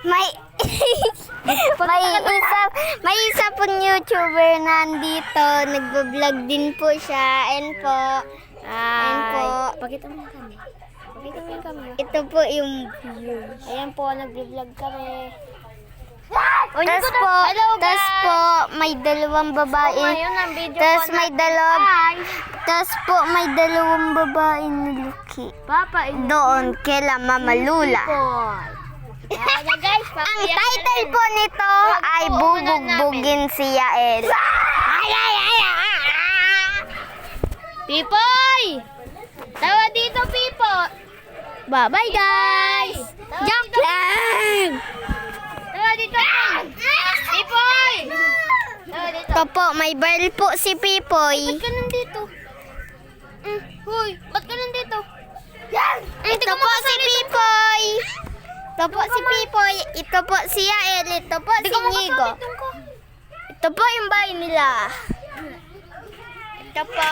May may isa pong YouTuber nandito, nagbo-vlog din po siya. And po. Pakita mo yung kami. Pakita mo yung kami. Ito po yung view. Ayan po, nag-vlog kami. Tas po, may dalawang babae. Tas po, may dalawang babae na luki. Papa, Doon, kila Mama Lula. guys, Ang title po nito ay Bubugbugin si Yael. Pipoy! Tawa dito, Pipoy! Bye-bye, guys! Joke lang! Tawa dito, Pipoy! Tawa dito. Ito po, may baril po si Pipoy. Ba't ka nandito? Hoy, ba't ka nandito? Ito po si Pipoy. Ito po si Pipoy. Ito po si Yael. Ito po si Nigo. Ito po yung bahay nila. Ito po.